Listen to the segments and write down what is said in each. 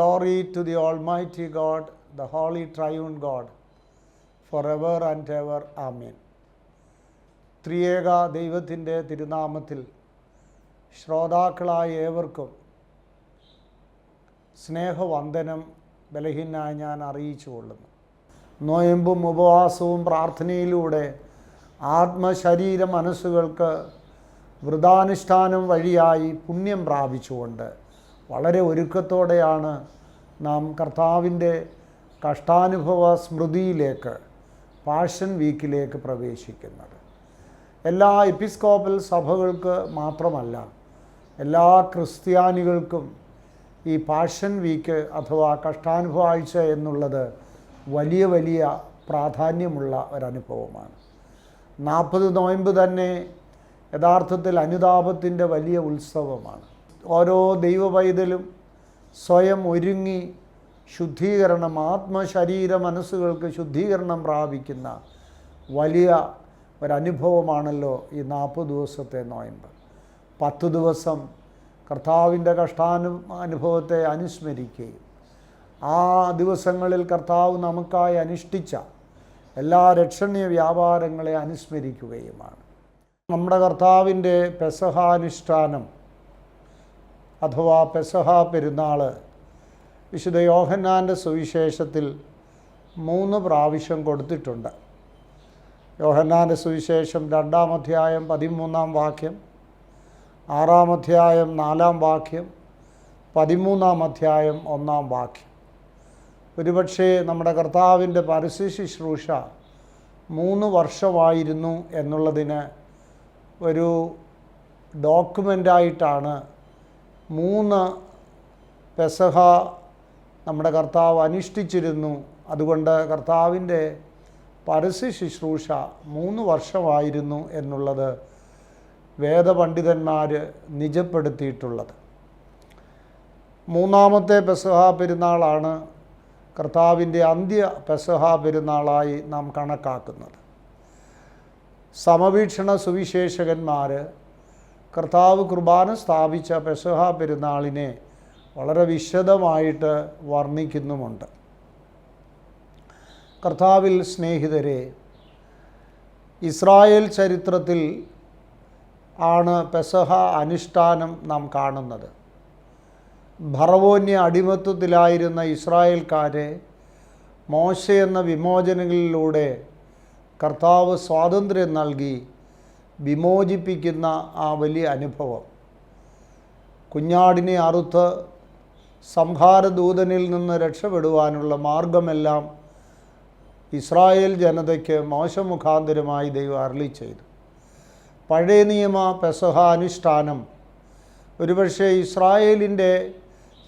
Glory to the Almighty God, the Holy Triune God, forever and ever. Amen. ത്രിയേക ദൈവത്തിൻ്റെ തിരുനാമത്തിൽ ശ്രോതാക്കളായ ഏവർക്കും സ്നേഹവന്ദനം ബലഹീനായി ഞാൻ അറിയിച്ചു കൊള്ളുന്നു. നോയമ്പും ഉപവാസവും പ്രാർത്ഥനയിലൂടെ ആത്മശരീര മനസ്സുകൾക്ക് വ്രതാനുഷ്ഠാനം വഴിയായി പുണ്യം പ്രാപിച്ചുകൊണ്ട് വളരെ ഒരുക്കത്തോടെയാണ് നാം കർത്താവിൻ്റെ കഷ്ടാനുഭവ സ്മൃതിയിലേക്ക്, പാഷൻ വീക്കിലേക്ക് പ്രവേശിക്കുന്നത്. എല്ലാ എപ്പിസ്കോപ്പൽ സഭകൾക്ക് മാത്രമല്ല, എല്ലാ ക്രിസ്ത്യാനികൾക്കും ഈ പാഷൻ വീക്ക് അഥവാ കഷ്ടാനുഭവ ആഴ്ച എന്നുള്ളത് വലിയ വലിയ പ്രാധാന്യമുള്ള ഒരനുഭവമാണ്. 40 നോയമ്പ് തന്നെ യഥാർത്ഥത്തിൽ അനുതാപത്തിൻ്റെ വലിയ ഉത്സവമാണ്. ഓരോ ദൈവ പൈതലും സ്വയം ഒരുങ്ങി ശുദ്ധീകരണം, ആത്മശരീര മനസ്സുകൾക്ക് ശുദ്ധീകരണം പ്രാപിക്കുന്ന വലിയ ഒരനുഭവമാണല്ലോ ഈ 40 ദിവസത്തെ നോയമ്പ്. 10 ദിവസം കർത്താവിൻ്റെ കഷ്ടാനുഭവത്തെ അനുസ്മരിക്കുകയും ആ ദിവസങ്ങളിൽ കർത്താവ് നമുക്കായി അനുഷ്ഠിച്ച എല്ലാ രക്ഷണീയ വ്യാപാരങ്ങളെ അനുസ്മരിക്കുകയുമാണ്. നമ്മുടെ കർത്താവിൻ്റെ പെസഹാനുഷ്ഠാനം അഥവാ പെസഹ പെരുന്നാൾ വിശുദ്ധ യോഹന്നാൻ്റെ സുവിശേഷത്തിൽ 3 പ്രാവശ്യം കൊടുത്തിട്ടുണ്ട്. യോഹന്നാൻ്റെ സുവിശേഷം 2-ാം അധ്യായം 13-ാം വാക്യം, 6-ാം അധ്യായം 4-ാം വാക്യം, 13-ാം അധ്യായം 1-ാം വാക്യം. ഒരുപക്ഷെ നമ്മുടെ കർത്താവിൻ്റെ പരസ്യ ശുശ്രൂഷ 3 വർഷമായിരുന്നു എന്നുള്ളതിന് ഒരു ഡോക്യുമെൻ്റായിട്ടാണ് 3 പെസഹ നമ്മുടെ കർത്താവ് അനുഷ്ഠിച്ചിരുന്നു. അതുകൊണ്ട് കർത്താവിൻ്റെ പരസ്യ ശുശ്രൂഷ 3 വർഷമായിരുന്നു എന്നുള്ളത് വേദപണ്ഡിതന്മാർ നിജപ്പെടുത്തിയിട്ടുള്ളത്. 3-ാമത്തെ പെസഹ പെരുന്നാളാണ് കർത്താവിൻ്റെ അന്ത്യ പെസഹ പെരുന്നാളായി നാം കണക്കാക്കുന്നത്. സമവീക്ഷണ സുവിശേഷകന്മാർ കർത്താവ് കുർബാന സ്ഥാപിച്ച പെസഹ പെരുന്നാളിനെ വളരെ വിശദമായിട്ട് വർണ്ണിക്കുന്നുമുണ്ട്. കർത്താവിൽ സ്നേഹിതരെ, ഇസ്രായേൽ ചരിത്രത്തിൽ ആണ് പെസഹ അനുഷ്ഠാനം നാം കാണുന്നത്. ഫറവോന്യ അടിമത്വത്തിലായിരുന്ന ഇസ്രായേൽക്കാരെ മോശ എന്ന വിമോചനങ്ങളിലൂടെ കർത്താവ് സ്വാതന്ത്ര്യം നൽകി വിമോചിപ്പിക്കുന്ന ആ വലിയ അനുഭവം, കുഞ്ഞാടിനെ അറുത്ത് സംഹാരദൂതനിൽ നിന്ന് രക്ഷപ്പെടുവാനുള്ള മാർഗമെല്ലാം ഇസ്രായേൽ ജനതയ്ക്ക് മോശ മുഖാന്തരമായി ദൈവം അരുളി ചെയ്തു. പഴയ നിയമ പെസഹ അനുഷ്ഠാനം ഒരുപക്ഷെ ഇസ്രായേലിൻ്റെ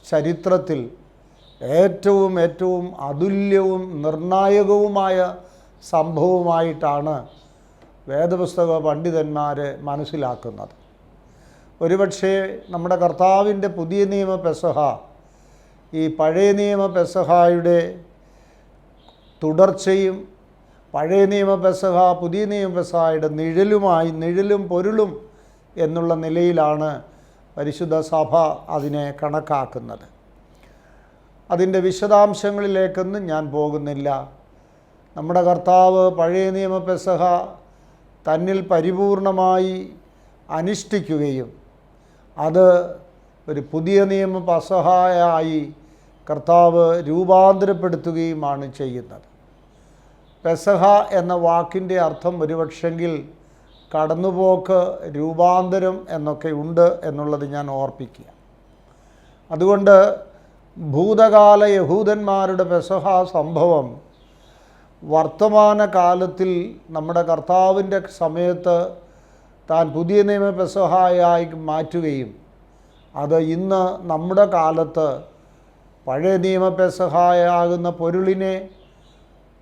ചരിത്രത്തിൽ ഏറ്റവും അതുല്യവും നിർണായകവുമായ സംഭവമായിട്ടാണ് വേദപുസ്തക പണ്ഡിതന്മാർ മനസ്സിലാക്കുന്നത്. ഒരുപക്ഷെ നമ്മുടെ കർത്താവിൻ്റെ പുതിയ നിയമ പെസഹ ഈ പഴയ നിയമ പെസഹായുടെ തുടർച്ചയും, പഴയ നിയമ പെസഹ പുതിയ നിയമ പെസഹായുടെ നിഴലും പൊരുളും എന്നുള്ള നിലയിലാണ് പരിശുദ്ധ സഭ അതിനെ കണക്കാക്കുന്നത്. അതിൻ്റെ വിശദാംശങ്ങളിലേക്കൊന്നും ഞാൻ പോകുന്നില്ല. നമ്മുടെ കർത്താവ് പഴയ നിയമ പെസഹ തന്നിൽ പരിപൂർണമായി അനുഷ്ഠിക്കുകയും അത് ഒരു പുതിയ നിയമ പെസഹായായി കർത്താവ് രൂപാന്തരപ്പെടുത്തുകയുമാണ് ചെയ്യുന്നത്. പെസഹ എന്ന വാക്കിൻ്റെ അർത്ഥം ഒരുപക്ഷെങ്കിൽ കടന്നുപോക്ക്, രൂപാന്തരം എന്നൊക്കെ ഉണ്ട് എന്നുള്ളത് ഞാൻ ഓർപ്പിക്കുക. അതുകൊണ്ട് ഭൂതകാല യഹൂദന്മാരുടെ പെസഹ സംഭവം വർത്തമാനകാലത്തിൽ നമ്മുടെ കർത്താവിൻ്റെ സമയത്ത് താൻ പുതിയ നിയമ പെസഹായായി മാറ്റുകയും അത് ഇന്ന് നമ്മുടെ കാലത്ത് പഴയ നിയമ പെസഹായാകുന്ന പൊരുളിനെ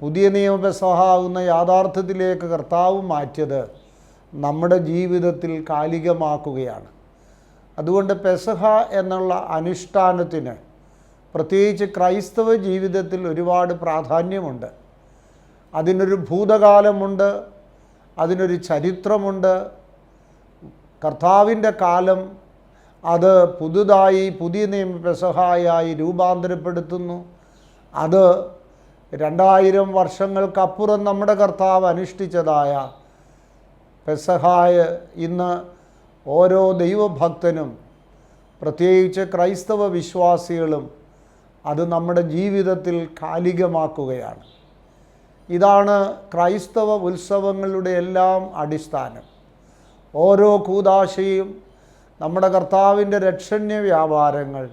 പുതിയ നിയമ പെസഹ ആകുന്ന യാഥാർത്ഥ്യത്തിലേക്ക് കർത്താവ് മാറ്റിയത് നമ്മുടെ ജീവിതത്തിൽ കാലികമാക്കുകയാണ്. അതുകൊണ്ട് പെസഹ എന്നുള്ള അനുഷ്ഠാനത്തിന് പ്രത്യേകിച്ച് ക്രൈസ്തവ ജീവിതത്തിൽ ഒരുപാട് പ്രാധാന്യമുണ്ട്. അതിനൊരു ഭൂതകാലമുണ്ട്, അതിനൊരു ചരിത്രമുണ്ട്. കർത്താവിൻ്റെ കാലം അത് പുതുതായി പുതിയ നിയമ പെസഹായായി രൂപാന്തരപ്പെടുത്തുന്നു. അത് 2000 വർഷങ്ങൾക്കപ്പുറം നമ്മുടെ കർത്താവ് അനുഷ്ഠിച്ചതായ പെസഹായ ഇന്ന് ഓരോ ദൈവഭക്തനും, പ്രത്യേകിച്ച് ക്രൈസ്തവ വിശ്വാസികളും അത് നമ്മുടെ ജീവിതത്തിൽ കാലികമാക്കുകയാണ്. ഇതാണ് ക്രൈസ്തവ ഉത്സവങ്ങളുടെ എല്ലാം അടിസ്ഥാനം. ഓരോ കൂദാശയും നമ്മുടെ കർത്താവിൻ്റെ രക്ഷണ്യ വ്യാപാരങ്ങൾ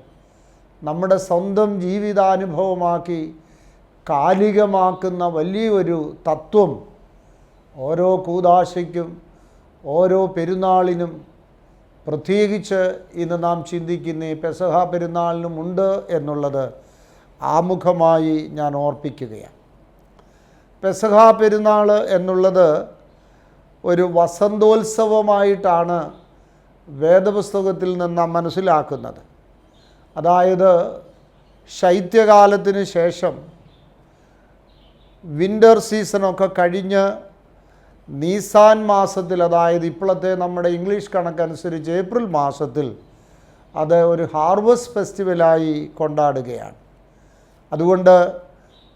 നമ്മുടെ സ്വന്തം ജീവിതാനുഭവമാക്കി കാലികമാക്കുന്ന വലിയൊരു തത്വം ഓരോ കൂദാശയ്ക്കും ഓരോ പെരുന്നാളിനും, പ്രത്യേകിച്ച് ഇന്ന് നാം ചിന്തിക്കുന്ന ഈ പെസഹ പെരുന്നാളിനുമുണ്ട് എന്നുള്ളത് ആമുഖമായി ഞാൻ ഓർപ്പിക്കുകയാണ്. പെസഹ പെരുന്നാൾ എന്നുള്ളത് ഒരു വസന്തോത്സവമായിട്ടാണ് വേദപുസ്തകത്തിൽ നിന്ന് നാം മനസ്സിലാക്കുന്നത്. അതായത് ശൈത്യകാലത്തിന് ശേഷം വിൻ്റർ സീസണൊക്കെ കഴിഞ്ഞ് നീസാൻ മാസത്തിൽ, അതായത് ഇപ്പോഴത്തെ നമ്മുടെ ഇംഗ്ലീഷ് കണക്കനുസരിച്ച് ഏപ്രിൽ മാസത്തിൽ അത് ഒരു ഹാർവസ്റ്റ് ഫെസ്റ്റിവലായി കൊണ്ടാടുകയാണ്. അതുകൊണ്ട്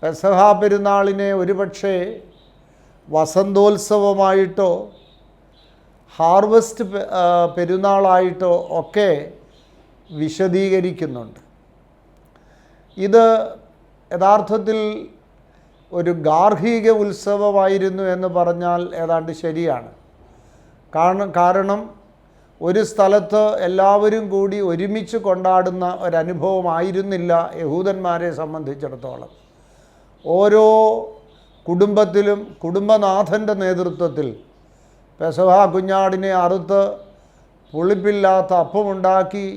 പെസഹ പെരുന്നാളിനെ ഒരുപക്ഷെ വസന്തോത്സവമായിട്ടോ ഹാർവസ്റ്റ് പെരുന്നാളായിട്ടോ ഒക്കെ വിശദീകരിക്കുന്നുണ്ട്. ഇത് യഥാർത്ഥത്തിൽ ഒരു ഗാർഹിക ഉത്സവമായിരുന്നു എന്ന് പറഞ്ഞാൽ ഏതാണ്ട് ശരിയാണ്. കാരണം ഒരു സ്ഥലത്ത് എല്ലാവരും കൂടി ഒരുമിച്ച് കൊണ്ടാടുന്ന ഒരനുഭവമായിരുന്നില്ല യഹൂദന്മാരെ സംബന്ധിച്ചിടത്തോളം. ഓരോ കുടുംബത്തിലും കുടുംബനാഥൻ്റെ നേതൃത്വത്തിൽ പെസഹ കുഞ്ഞാടിനെ അറുത്ത് പുളിപ്പില്ലാത്ത അപ്പമുണ്ടാക്കി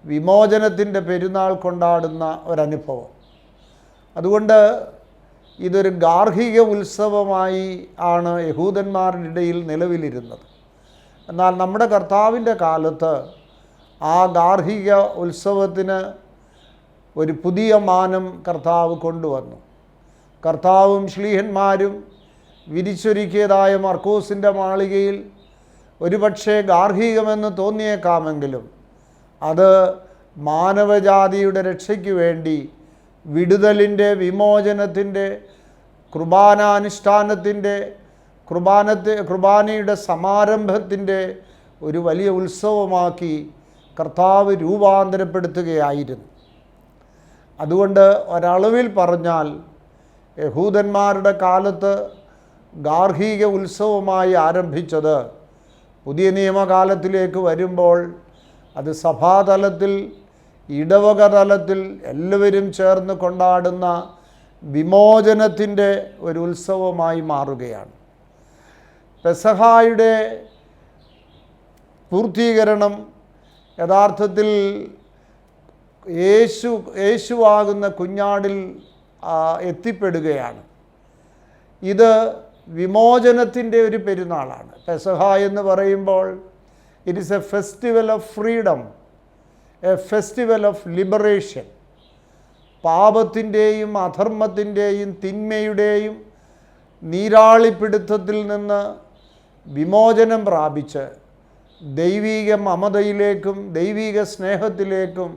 വിമോചനത്തിൻ്റെ പെരുന്നാൾ കൊണ്ടാടുന്ന ഒരനുഭവം. അതുകൊണ്ട് ഇതൊരു ഗാർഹിക ഉത്സവമായി ആണ് യഹൂദന്മാരുടെ ഇടയിൽ നിലവിലിരുന്നത്. എന്നാൽ നമ്മുടെ കർത്താവിൻ്റെ കാലത്ത് ആ ഗാർഹിക ഉത്സവത്തിന് ഒരു പുതിയ മാനം കർത്താവ് കൊണ്ടുവന്നു. കർത്താവും ശ്ലീഹന്മാരും വിരിച്ചൊരുക്കിയതായ മർക്കോസിൻ്റെ മാളികയിൽ ഒരുപക്ഷെ ഗാർഹികമെന്ന് തോന്നിയേക്കാമെങ്കിലും അത് മാനവജാതിയുടെ രക്ഷയ്ക്ക് വേണ്ടി വിടുതലിൻ്റെ, വിമോചനത്തിൻ്റെ, കുർബാനാനുഷ്ഠാനത്തിൻ്റെ, കുർബാനയുടെ സമാരംഭത്തിൻ്റെ ഒരു വലിയ ഉത്സവമാക്കി കർത്താവ് രൂപാന്തരപ്പെടുത്തുകയായിരുന്നു. അതുകൊണ്ട് ഒരളവിൽ പറഞ്ഞാൽ യഹൂദന്മാരുടെ കാലത്ത് ഗാർഹിക ഉത്സവമായി ആരംഭിച്ചത് പുതിയ നിയമകാലത്തിലേക്ക് വരുമ്പോൾ അത് സഭാതലത്തിൽ, ഇടവക തലത്തിൽ എല്ലാവരും ചേർന്ന് കൊണ്ടാടുന്ന വിമോചനത്തിൻ്റെ ഒരു ഉത്സവമായി മാറുകയാണ്. പെസഹായുടെ പൂർത്തീകരണം യഥാർത്ഥത്തിൽ യേശുവാകുന്ന കുഞ്ഞാടിൽ എത്തിപ്പെടുകയാണ്. ഇത് വിമോചനത്തിൻ്റെ ഒരു പെരുന്നാളാണ്. പെസഹ എന്ന് പറയുമ്പോൾ it is a festival of freedom, a festival of liberation. പാപത്തിൻ്റെയും അധർമ്മത്തിൻ്റെയും തിന്മയുടെയും നീരാളിപ്പിടുത്തത്തിൽ നിന്ന് വിമോചനം പ്രാപിച്ച് ദൈവിക മമതയിലേക്കും ദൈവിക സ്നേഹത്തിലേക്കും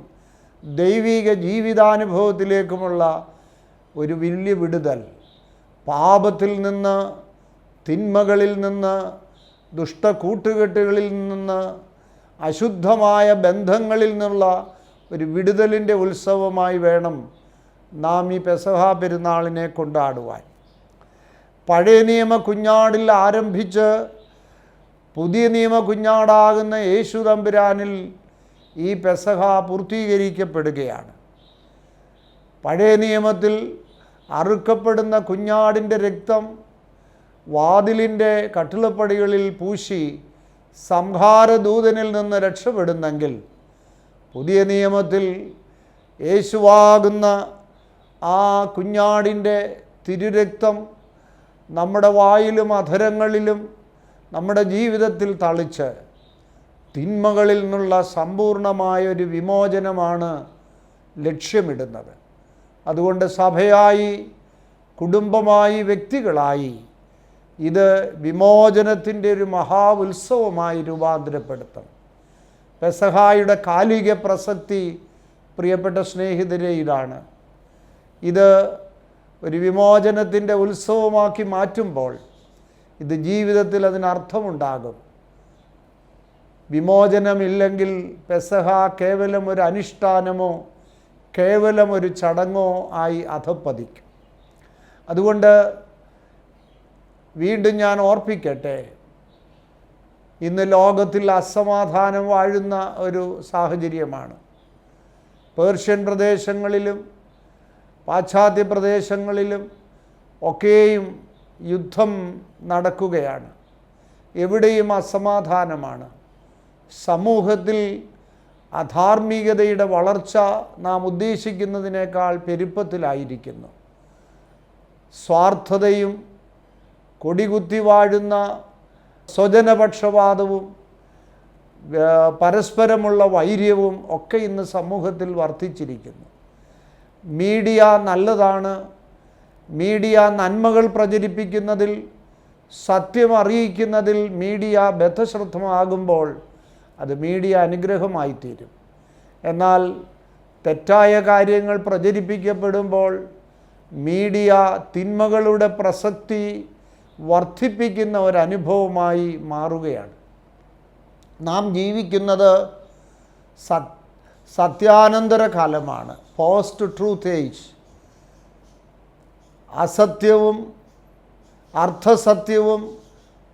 ദൈവിക ജീവിതാനുഭവത്തിലേക്കുമുള്ള ഒരു വലിയ വിടുതൽ. പാപത്തിൽ നിന്ന്, തിന്മകളിൽ നിന്ന്, ദുഷ്ടക്കൂട്ടുകെട്ടുകളിൽ നിന്ന്, അശുദ്ധമായ ബന്ധങ്ങളിൽ നിന്നുള്ള ഒരു വിടുതലിൻ്റെ ഉത്സവമായി വേണം നാം ഈ പെസഹ പെരുന്നാളിനെ കൊണ്ടാടുവാൻ. പഴയ നിയമ കുഞ്ഞാടിൽ ആരംഭിച്ച് പുതിയ നിയമ കുഞ്ഞാടാകുന്ന യേശു തമ്പുരാനിൽ ഈ പെസഹ പൂർത്തീകരിക്കപ്പെടുകയാണ്. പഴയ നിയമത്തിൽ അറുക്കപ്പെടുന്ന കുഞ്ഞാടിൻ്റെ രക്തം വാതിലിൻ്റെ കട്ടിളപ്പടികളിൽ പൂശി സംഹാരദൂതനിൽ നിന്ന് രക്ഷപ്പെടുന്നെങ്കിൽ, പുതിയ നിയമത്തിൽ യേശുവാകുന്ന ആ കുഞ്ഞാടിൻ്റെ തിരുരക്തം നമ്മുടെ വായിലും അധരങ്ങളിലും നമ്മുടെ ജീവിതത്തിൽ തളിച്ച് തിന്മകളിൽ നിന്നുള്ള സമ്പൂർണമായൊരു വിമോചനമാണ് ലക്ഷ്യമിടുന്നത്. അതുകൊണ്ട് സഭയായി, കുടുംബമായി, വ്യക്തികളായി ഇത് വിമോചനത്തിൻ്റെ ഒരു മഹാ ഉത്സവമായി രൂപാന്തരപ്പെടുത്തണം. പെസഹായുടെ കാലിക പ്രസക്തി പ്രിയപ്പെട്ട സ്നേഹിതരെ ഇതാണ്. ഇത് ഒരു വിമോചനത്തിൻ്റെ ഉത്സവമാക്കി മാറ്റുമ്പോൾ ഇത് ജീവിതത്തിൽ അതിനർത്ഥമുണ്ടാകും. വിമോചനമില്ലെങ്കിൽ പെസഹ കേവലം ഒരു അനുഷ്ഠാനമോ കേവലം ഒരു ചടങ്ങോ ആയി അധപ്പതിക്കും. അതുകൊണ്ട് വീണ്ടും ഞാൻ ഓർപ്പിക്കട്ടെ, ഇന്ന് ലോകത്തിൽ അസമാധാനം വാഴുന്ന ഒരു സാഹചര്യമാണ്. പേർഷ്യൻ പ്രദേശങ്ങളിലും പാശ്ചാത്യ പ്രദേശങ്ങളിലും ഒക്കെയും യുദ്ധം നടക്കുകയാണ്. എവിടെയും അസമാധാനമാണ്. സമൂഹത്തിൽ അധാർമികതയുടെ വളർച്ച നാം ഉദ്ദേശിക്കുന്നതിനേക്കാൾ പെരുപ്പത്തിലായിരിക്കുന്നു. സ്വാർത്ഥതയും കൊടികുത്തി വാഴുന്ന സ്വജനപക്ഷപാതവും പരസ്പരമുള്ള വൈര്യവും ഒക്കെ ഇന്ന് സമൂഹത്തിൽ വർദ്ധിച്ചിരിക്കുന്നു. മീഡിയ നല്ലതാണ്. മീഡിയ നന്മകൾ പ്രചരിപ്പിക്കുന്നതിൽ, സത്യം അറിയിക്കുന്നതിൽ മീഡിയ ബദ്ധശ്രദ്ധമാകുമ്പോൾ അത് മീഡിയ അനുഗ്രഹമായിത്തീരും. എന്നാൽ തെറ്റായ കാര്യങ്ങൾ പ്രചരിപ്പിക്കപ്പെടുമ്പോൾ മീഡിയ തിന്മകളുടെ പ്രസക്തി വർദ്ധിപ്പിക്കുന്ന ഒരനുഭവമായി മാറുകയാണ്. നാം ജീവിക്കുന്നത് സത്യാനന്തര കാലമാണ്, പോസ്റ്റ് ട്രൂത്ത് ഏജ്. അസത്യവും അർത്ഥസത്യവും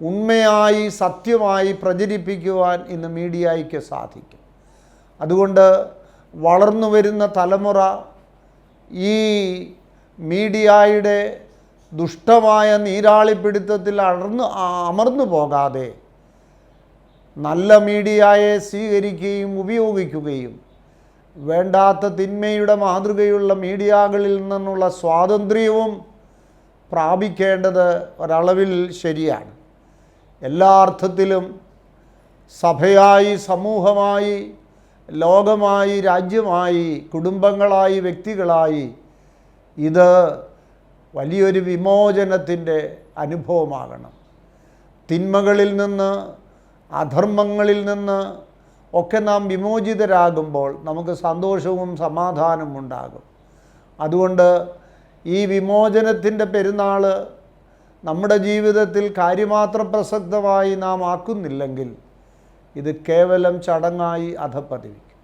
ഉണ്മയായി സത്യമായി പ്രചരിപ്പിക്കുവാൻ ഇന്ന് മീഡിയയ്ക്ക് സാധിക്കും. അതുകൊണ്ട് വളർന്നു വരുന്ന തലമുറ ഈ മീഡിയയുടെ ദുഷ്ടമായ നീരാളിപ്പിടുത്തത്തിൽ അമർന്നു പോകാതെ നല്ല മീഡിയയെ സ്വീകരിക്കുകയും ഉപയോഗിക്കുകയും വേണ്ടാത്ത തിന്മയുടെ മാതൃകയുള്ള മീഡിയകളിൽ നിന്നുള്ള സ്വാതന്ത്ര്യവും പ്രാപിക്കേണ്ടത് ഒരളവിൽ ശരിയാണ്. എല്ലാ അർത്ഥത്തിലും സഭയായി, സമൂഹമായി, ലോകമായി, രാജ്യമായി, കുടുംബങ്ങളായി, വ്യക്തികളായി ഇത് വലിയൊരു വിമോചനത്തിൻ്റെ അനുഭവമാകണം. തിന്മകളിൽ നിന്ന്, അധർമ്മങ്ങളിൽ നിന്ന് ഒക്കെ നാം വിമോചിതരാകുമ്പോൾ നമുക്ക് സന്തോഷവും സമാധാനവും ഉണ്ടാകും. അതുകൊണ്ട് ഈ വിമോചനത്തിൻ്റെ പെരുന്നാൾ നമ്മുടെ ജീവിതത്തിൽ കാര്യമാത്ര പ്രസക്തമായി നാം ആക്കുന്നില്ലെങ്കിൽ ഇത് കേവലം ചടങ്ങായി അധപ്പതിക്കും.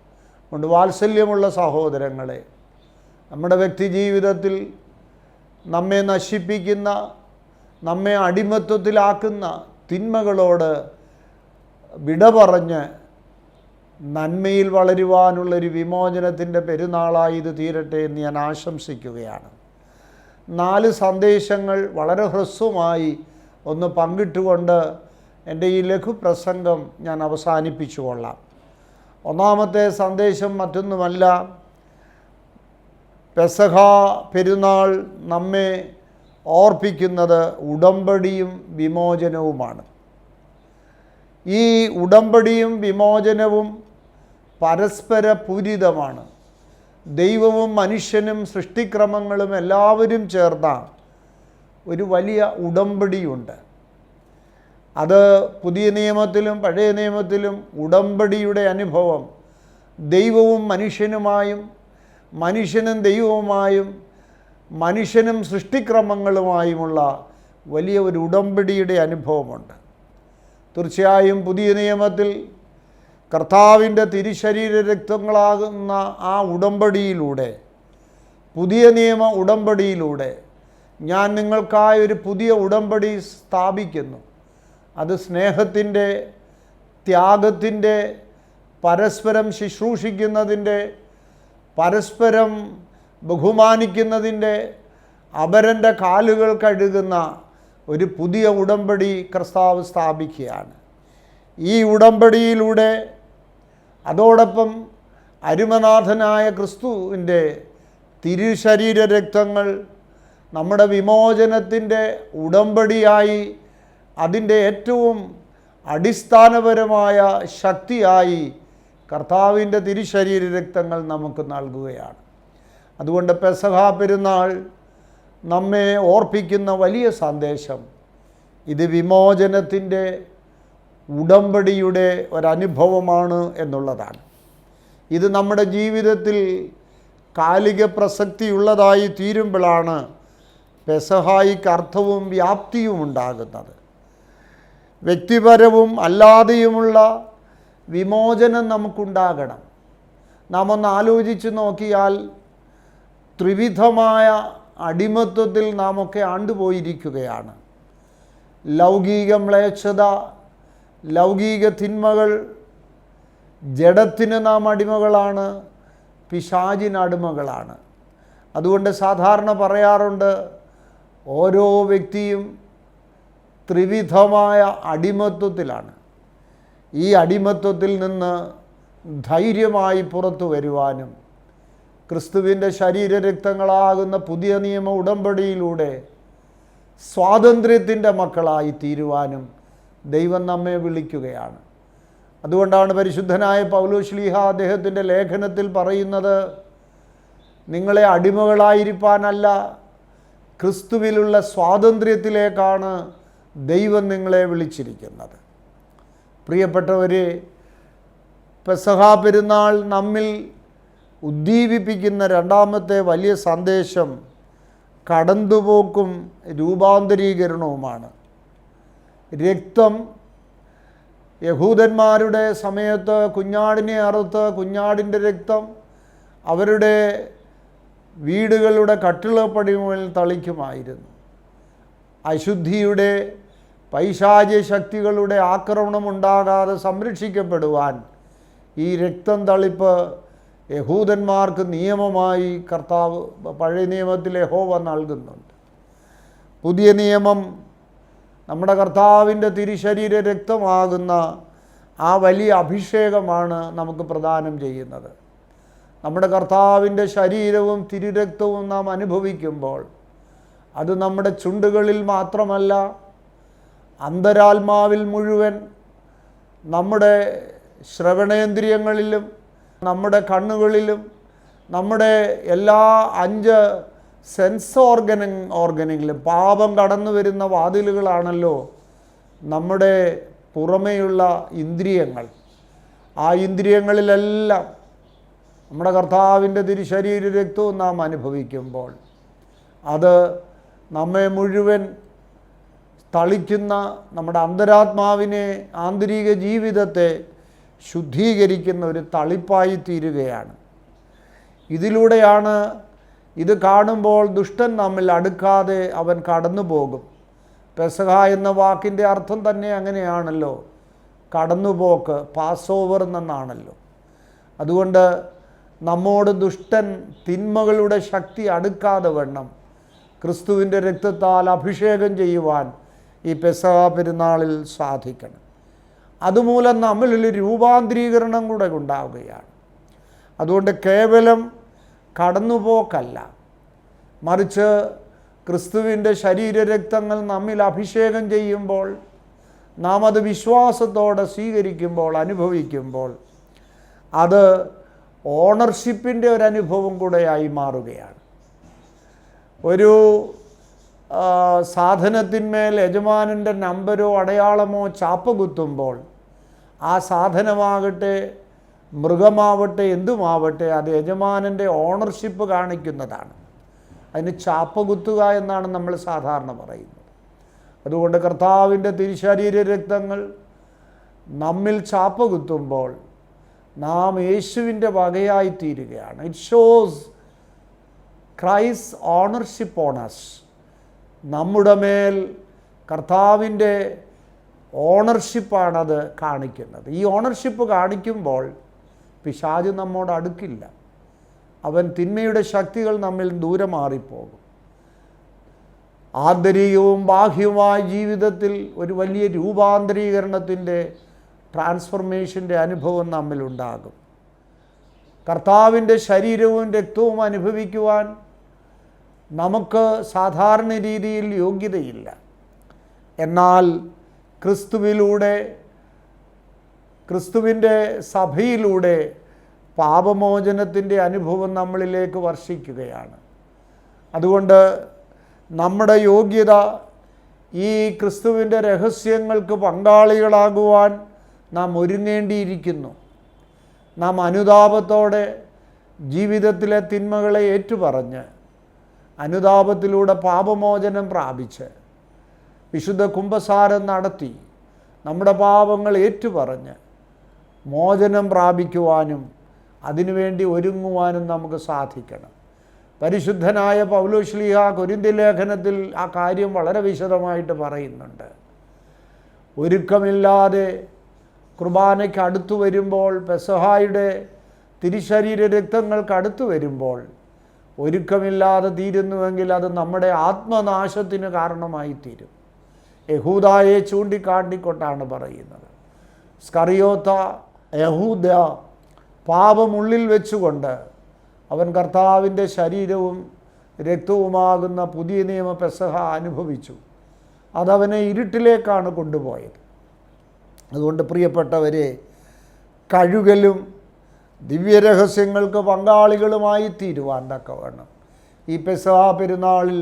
അതുകൊണ്ട് വാത്സല്യമുള്ള സഹോദരങ്ങളെ, നമ്മുടെ വ്യക്തി ജീവിതത്തിൽ നമ്മെ നശിപ്പിക്കുന്ന, നമ്മെ അടിമത്വത്തിലാക്കുന്ന തിന്മകളോട് വിട പറഞ്ഞ് നന്മയിൽ വളരുവാനുള്ളൊരു വിമോചനത്തിൻ്റെ പെരുന്നാളായി ഇത് തീരട്ടെ എന്ന് ഞാൻ ആശംസിക്കുകയാണ്. 4 സന്ദേശങ്ങൾ വളരെ ഹ്രസ്വമായി ഒന്ന് പങ്കിട്ടുകൊണ്ട് എൻ്റെ ഈ ലഘുപ്രസംഗം ഞാൻ അവസാനിപ്പിച്ചു കൊള്ളാം. ഒന്നാമത്തെ സന്ദേശം മറ്റൊന്നുമല്ല, പെസഹ പെരുന്നാൾ നമ്മെ ഓർപ്പിക്കുന്നത് ഉടമ്പടിയും വിമോചനവുമാണ്. ഈ ഉടമ്പടിയും വിമോചനവും പരസ്പര പൂരിതമാണ്. ദൈവവും മനുഷ്യനും സൃഷ്ടിക്രമങ്ങളും എല്ലാവരും ചേർന്ന ഒരു വലിയ ഉടമ്പടിയുണ്ട്. അത് പുതിയ നിയമത്തിലും പഴയ നിയമത്തിലും ഉടമ്പടിയുടെ അനുഭവം ദൈവവും മനുഷ്യനുമായും, മനുഷ്യനും ദൈവവുമായും, മനുഷ്യനും സൃഷ്ടിക്രമങ്ങളുമായുമുള്ള വലിയ ഒരു ഉടമ്പടിയുടെ അനുഭവമുണ്ട്. തീർച്ചയായും പുതിയ നിയമത്തിൽ കർത്താവിൻ്റെ തിരുശരീര രക്തങ്ങളാകുന്ന ആ ഉടമ്പടിയിലൂടെ, പുതിയ നിയമ ഉടമ്പടിയിലൂടെ ഞാൻ നിങ്ങൾക്കായി ഒരു പുതിയ ഉടമ്പടി സ്ഥാപിക്കുന്നു. അത് സ്നേഹത്തിൻ്റെ, ത്യാഗത്തിൻ്റെ, പരസ്പരം ശുശ്രൂഷിക്കുന്നതിൻ്റെ, പരസ്പരം ബഹുമാനിക്കുന്നതിൻ്റെ, അപരൻ്റെ കാലുകൾ കഴുകുന്ന ഒരു പുതിയ ഉടമ്പടി കർത്താവ് സ്ഥാപിക്കുകയാണ്. ഈ ഉടമ്പടിയിലൂടെ അതോടൊപ്പം അരുമനാഥനായ ക്രിസ്തുവിൻ്റെ തിരുശരീര രക്തങ്ങൾ നമ്മുടെ വിമോചനത്തിൻ്റെ ഉടമ്പടിയായി, അതിൻ്റെ ഏറ്റവും അടിസ്ഥാനപരമായ ശക്തിയായി കർത്താവിൻ്റെ തിരുശരീര രക്തങ്ങൾ നമുക്ക് നൽകുകയാണ്. അതുകൊണ്ട് പെസഹ പെരുന്നാൾ നമ്മെ ഓർപ്പിക്കുന്ന വലിയ സന്ദേശം ഇത് വിമോചനത്തിൻ്റെ ഉടമ്പടിയുടെ ഒരനുഭവമാണ് എന്നുള്ളതാണ്. ഇത് നമ്മുടെ ജീവിതത്തിൽ കാലിക പ്രസക്തിയുള്ളതായി തീരുമ്പോഴാണ് പെസഹായിക്ക് അർത്ഥവും വ്യാപ്തിയും ഉണ്ടാകുന്നത്. വ്യക്തിപരവും അല്ലാതെയുമുള്ള വിമോചനം നമുക്കുണ്ടാകണം. നാം ഒന്ന് ആലോചിച്ച് നോക്കിയാൽ ത്രിവിധമായ അടിമത്വത്തിൽ നാം ഒക്കെ ആണ്ടുപോയിരിക്കുകയാണ്. ലൗകിക മ്ലേച്ഛത, ലൗകിക തിന്മകൾ, ജഡത്തിന് നാം അടിമകളാണ്, പിശാചിന് അടിമകളാണ്. അതുകൊണ്ട് സാധാരണ പറയാറുണ്ട്, ഓരോ വ്യക്തിയും ത്രിവിധമായ അടിമത്വത്തിലാണ്. ഈ അടിമത്വത്തിൽ നിന്ന് ധൈര്യമായി പുറത്തു വരുവാനും ക്രിസ്തുവിൻ്റെ ശരീരരക്തങ്ങളാകുന്ന പുതിയ നിയമ ഉടമ്പടിയിലൂടെ സ്വാതന്ത്ര്യത്തിൻ്റെ മക്കളായി തീരുവാനും ദൈവം നമ്മെ വിളിക്കുകയാണ്. അതുകൊണ്ടാണ് പരിശുദ്ധനായ പൗലോസ്ലീഹ അദ്ദേഹത്തിൻ്റെ ലേഖനത്തിൽ പറയുന്നത്, നിങ്ങളെ അടിമകളായിരിക്കാനല്ല, ക്രിസ്തുവിലുള്ള സ്വാതന്ത്ര്യത്തിലേക്കാണ് ദൈവം നിങ്ങളെ വിളിച്ചിരിക്കുന്നത്. പ്രിയപ്പെട്ടവരെ, പെസഹ പെരുന്നാൾ നമ്മിൽ ഉദ്ദീപിപ്പിക്കുന്ന രണ്ടാമത്തെ വലിയ സന്ദേശം കടന്നുപോക്കും രൂപാന്തരീകരണവുമാണ്. രക്തം യഹൂദന്മാരുടെ സമയത്ത് കുഞ്ഞാടിനെ അറുത്ത് കുഞ്ഞാടിൻ്റെ രക്തം അവരുടെ വീടുകളുടെ കട്ടിളപ്പടികളിൽ തളിക്കുമായിരുന്നു. അശുദ്ധിയുടെ പൈശാചിക ശക്തികളുടെ ആക്രമണം ഉണ്ടാകാതെ സംരക്ഷിക്കപ്പെടുവാൻ ഈ രക്തം തളിപ്പ് യഹൂദന്മാർക്ക് നിയമമായി കർത്താവ് പഴയ നിയമത്തിൽ യഹോവ നൽകുന്നുണ്ട്. പുതിയ നിയമം നമ്മുടെ കർത്താവിൻ്റെ തിരുശരീര രക്തമാകുന്ന ആ വലിയ അഭിഷേകമാണ് നമുക്ക് പ്രദാനം ചെയ്യുന്നത്. നമ്മുടെ കർത്താവിൻ്റെ ശരീരവും തിരുരക്തവും നാം അനുഭവിക്കുമ്പോൾ അത് നമ്മുടെ ചുണ്ടുകളിൽ മാത്രമല്ല, അന്തരാത്മാവിൽ മുഴുവൻ, നമ്മുടെ ശ്രവണേന്ദ്രിയങ്ങളിലും നമ്മുടെ കണ്ണുകളിലും നമ്മുടെ എല്ലാ 5 സെൻസ് ഓർഗനുകളിലും പാപം കടന്നു വരുന്ന വാതിലുകളാണല്ലോ നമ്മുടെ പുറമേയുള്ള ഇന്ദ്രിയങ്ങൾ. ആ ഇന്ദ്രിയങ്ങളിലെല്ലാം നമ്മുടെ കർത്താവിൻ്റെ തിരുശരീര രക്തവും നാം അനുഭവിക്കുമ്പോൾ അത് നമ്മെ മുഴുവൻ തളിക്കുന്ന, നമ്മുടെ അന്തരാത്മാവിനെ, ആന്തരിക ജീവിതത്തെ ശുദ്ധീകരിക്കുന്ന ഒരു തളിപ്പായി തീരുകയാണ്. ഇതിലൂടെയാണ്, ഇത് കാണുമ്പോൾ ദുഷ്ടൻ നമ്മിൽ അടുക്കാതെ അവൻ കടന്നു പോകും. പെസഹ എന്ന വാക്കിൻ്റെ അർത്ഥം തന്നെ അങ്ങനെയാണല്ലോ, കടന്നുപോക്ക്, പാസ് ഓവർ എന്നാണല്ലോ. അതുകൊണ്ട് നമ്മോട് ദുഷ്ടൻ തിന്മകളുടെ ശക്തി അടുക്കാതെ വണ്ണം ക്രിസ്തുവിൻ്റെ രക്തത്താൽ അഭിഷേകം ചെയ്യുവാൻ ഈ പെസഹ പെരുന്നാളിൽ സാധിക്കണം. അതുമൂലം നമ്മളിൽ രൂപാന്തരീകരണം കൂടെ ഉണ്ടാവുകയാണ്. അതുകൊണ്ട് കേവലം കടന്നുപോക്കല്ല, മറിച്ച് ക്രിസ്തുവിൻ്റെ ശരീരരക്തങ്ങൾ നമ്മിൽ അഭിഷേകം ചെയ്യുമ്പോൾ, നാം അത് വിശ്വാസത്തോടെ സ്വീകരിക്കുമ്പോൾ, അനുഭവിക്കുമ്പോൾ അത് ഓണർഷിപ്പിൻ്റെ ഒരനുഭവം കൂടെയായി മാറുകയാണ്. ഒരു സാധനത്തിന്മേൽ യജമാനൻ്റെ നമ്പരോ അടയാളമോ ചാപ്പ കുത്തുമ്പോൾ ആ സാധനമാകട്ടെ, മൃഗമാവട്ടെ, എന്തുമാവട്ടെ, അത് യജമാനൻ്റെ ഓണർഷിപ്പ് കാണിക്കുന്നതാണ്. അതിന് ചാപ്പ കുത്തുക എന്നാണ് നമ്മൾ സാധാരണ പറയുന്നത്. അതുകൊണ്ട് കർത്താവിൻ്റെ തിരുശരീര രക്തങ്ങൾ നമ്മിൽ ചാപ്പ കുത്തുമ്പോൾ നാം യേശുവിൻ്റെ വകയായി തീരുകയാണ്. It shows Christ ownership on us. നമ്മുടെ മേൽ കർത്താവിൻ്റെ ഓണർഷിപ്പാണത് കാണിക്കുന്നത്. ഈ ഓണർഷിപ്പ് കാണിക്കുമ്പോൾ പിശാച് നമ്മോട് അടുക്കില്ല. അവൻ തിന്മയുടെ ശക്തികൾ നമ്മിൽ ദൂരെ മാറിപ്പോകും. ആന്തരികവും ബാഹ്യവുമായ ജീവിതത്തിൽ ഒരു വലിയ രൂപാന്തരീകരണത്തിൻ്റെ, ട്രാൻസ്ഫർമേഷൻ്റെ അനുഭവം നമ്മിലുണ്ടാകും. കർത്താവിൻ്റെ ശരീരവും രക്തവും അനുഭവിക്കുവാൻ നമുക്ക് സാധാരണ രീതിയിൽ യോഗ്യതയില്ല. എന്നാൽ ക്രിസ്തുവിലൂടെ, ക്രിസ്തുവിൻ്റെ സഭയിലൂടെ പാപമോചനത്തിൻ്റെ അനുഭവം നമ്മളിലേക്ക് വർഷിക്കുകയാണ്. അതുകൊണ്ട് നമ്മുടെ യോഗ്യത ഈ ക്രിസ്തുവിൻ്റെ രഹസ്യങ്ങൾക്ക് പങ്കാളികളാകുവാൻ നാം ഒരുങ്ങേണ്ടിയിരിക്കുന്നു. നാം അനുതാപത്തോടെ ജീവിതത്തിലെ തിന്മകളെ ഏറ്റുപറഞ്ഞ് അനുതാപത്തിലൂടെ പാപമോചനം പ്രാപിച്ച് വിശുദ്ധ കുമ്പസാരം നടത്തി നമ്മുടെ പാപങ്ങൾ ഏറ്റുപറഞ്ഞ് മോചനം പ്രാപിക്കുവാനും അതിനുവേണ്ടി ഒരുങ്ങുവാനും നമുക്ക് സാധിക്കണം. പരിശുദ്ധനായ പൗലോസ്ലീഹ കൊരിന്ത്യർ ലേഖനത്തിൽ ആ കാര്യം വളരെ വിശദമായിട്ട് പറയുന്നുണ്ട്. ഒരുക്കമില്ലാതെ കുർബാനയ്ക്ക് അടുത്തു വരുമ്പോൾ, പെസഹായുടെ തിരുശരീര രക്തങ്ങൾക്ക് അടുത്തു വരുമ്പോൾ ഒരുക്കമില്ലാതെ തീരുന്നുവെങ്കിൽ അത് നമ്മുടെ ആത്മനാശത്തിന് കാരണമായി തീരും. യഹൂദായെ ചൂണ്ടിക്കാട്ടിക്കൊണ്ടാണ് പറയുന്നത്. സ്കറിയോത്ത യഹൂദ പാപമുള്ളിൽ വെച്ചുകൊണ്ട് അവൻ കർത്താവിൻ്റെ ശരീരവും രക്തവുമാകുന്ന പുതിയ നിയമ പെസഹ അനുഭവിച്ചു. അതവനെ ഇരുട്ടിലേക്കാണ് കൊണ്ടുപോയത്. അതുകൊണ്ട് പ്രിയപ്പെട്ടവരെ, കഴുകലും ദിവ്യരഹസ്യങ്ങൾക്ക് പങ്കാളികളുമായി തീരുവാൻ തക്കവണ്ണം ഈ പെസഹ പെരുന്നാളിൽ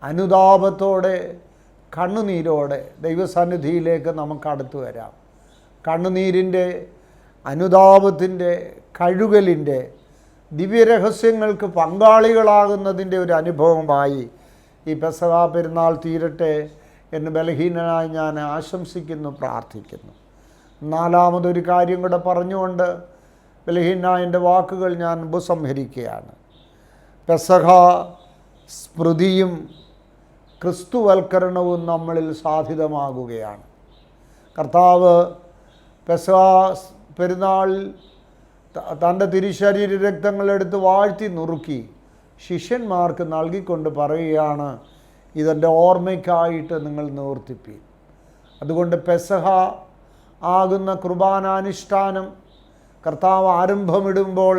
അനുതാപത്തോടെ കണ്ണുനീരോടെ ദൈവസന്നിധിയിലേക്ക് നമുക്ക് അടുത്തു വരാം. കണ്ണുനീരിൻ്റെ, അനുതാപത്തിൻ്റെ, കഴുകലിൻ്റെ, ദിവ്യരഹസ്യങ്ങൾക്ക് പങ്കാളികളാകുന്നതിൻ്റെ ഒരു അനുഭവമായി ഈ പെസഹ പെരുന്നാൾ തീരട്ടെ എന്ന് ബലഹീനനായി ഞാൻ ആശംസിക്കുന്നു, പ്രാർത്ഥിക്കുന്നു. നാലാമതൊരു കാര്യം കൂടെ പറഞ്ഞുകൊണ്ട് ബലഹീനനായ എൻ്റെ വാക്കുകൾ ഞാൻ ഉപസംഹരിക്കുകയാണ്. പെസഹ സ്മൃതിയും ക്രിസ്തുവൽക്കരണവും നമ്മളിൽ സാധ്യതമാകുകയാണ്. കർത്താവ് പെസഹ പെരുന്നാളിൽ തൻ്റെ തിരുശരീര രക്തങ്ങളെടുത്ത് വാഴ്ത്തി നുറുക്കി ശിഷ്യന്മാർക്ക് നൽകിക്കൊണ്ട് പറയുകയാണ്, ഇതെൻ്റെ ഓർമ്മയ്ക്കായിട്ട് നിങ്ങൾ നിവർത്തിപ്പീൻ. അതുകൊണ്ട് പെസഹ ആകുന്ന കുർബാനാനുഷ്ഠാനം കർത്താവ് ആരംഭമിടുമ്പോൾ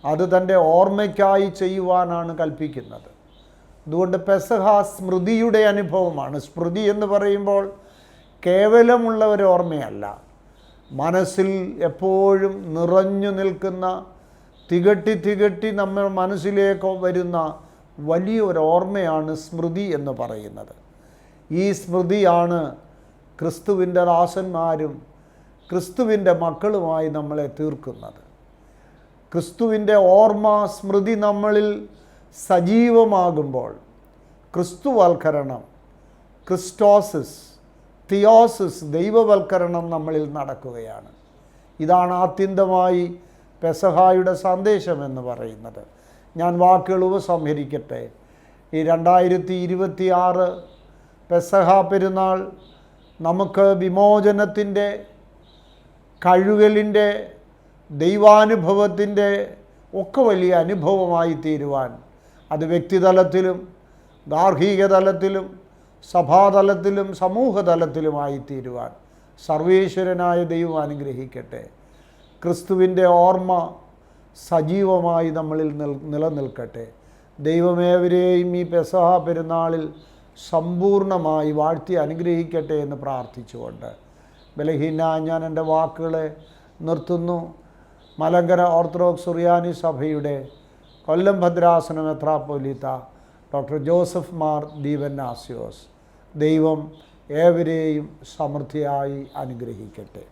അത് തൻ്റെ ഓർമ്മയ്ക്കായി ചെയ്യുവാനാണ് കൽപ്പിക്കുന്നത്. അതുകൊണ്ട് പെസഹ സ്മൃതിയുടെ അനുഭവമാണ്. സ്മൃതി എന്ന് പറയുമ്പോൾ കേവലമുള്ള ഒരു ഓർമ്മയല്ല, മനസ്സിൽ എപ്പോഴും നിറഞ്ഞു നിൽക്കുന്ന, തികട്ടി നമ്മൾ മനസ്സിലേക്ക് വരുന്ന വലിയൊരു ഓർമ്മയാണ് സ്മൃതി എന്ന് പറയുന്നത്. ഈ സ്മൃതിയാണ് ക്രിസ്തുവിൻ്റെ ദാസന്മാരും ക്രിസ്തുവിൻ്റെ മക്കളുമായി നമ്മളെ തീർക്കുന്നത്. ക്രിസ്തുവിൻ്റെ ഓർമ്മ, സ്മൃതി നമ്മളിൽ സജീവമാകുമ്പോൾ ക്രിസ്തുവൽക്കരണം, ക്രിസ്റ്റോസിസ്, തിയോസിസ്, ദൈവവൽക്കരണം നമ്മളിൽ നടക്കുകയാണ്. ഇതാണ് ആത്യന്തമായി പെസഹായുടെ സന്ദേശമെന്ന് പറയുന്നത്. ഞാൻ വാക്കുകൾ ഉപസംഹരിക്കട്ടെ. ഈ 2026 പെസഹ പെരുന്നാൾ നമുക്ക് വിമോചനത്തിൻ്റെ, കഴുകലിൻ്റെ, ദൈവാനുഭവത്തിൻ്റെ ഒക്കെ വലിയ അനുഭവമായി തീരുവാൻ, അത് വ്യക്തിതലത്തിലും ഗാർഹിക തലത്തിലും സഭാതലത്തിലും സമൂഹതലത്തിലുമായി തീരുവാൻ സർവേശ്വരനായ ദൈവം അനുഗ്രഹിക്കട്ടെ. ക്രിസ്തുവിൻ്റെ ഓർമ്മ സജീവമായി നമ്മളിൽ നിലനിൽക്കട്ടെ. ദൈവമേവരെയും ഈ പെസഹ പെരുന്നാളിൽ സമ്പൂർണ്ണമായി വാഴ്ത്തി അനുഗ്രഹിക്കട്ടെ എന്ന് പ്രാർത്ഥിച്ചുകൊണ്ട് ബലഹീനനായ ഞാൻ എൻ്റെ വാക്കുകളെ നിർത്തുന്നു. മലങ്കര ഓർത്തഡോക്സ് സുറിയാനി സഭയുടെ കൊല്ലം ഭദ്രാസന മെത്രാപ്പൊലീത്ത ഡോക്ടർ ജോസഫ് മാർ ദീവന്നാസ്യോസ്. ദൈവം ഏവരെയും സമൃദ്ധിയായി അനുഗ്രഹിക്കട്ടെ.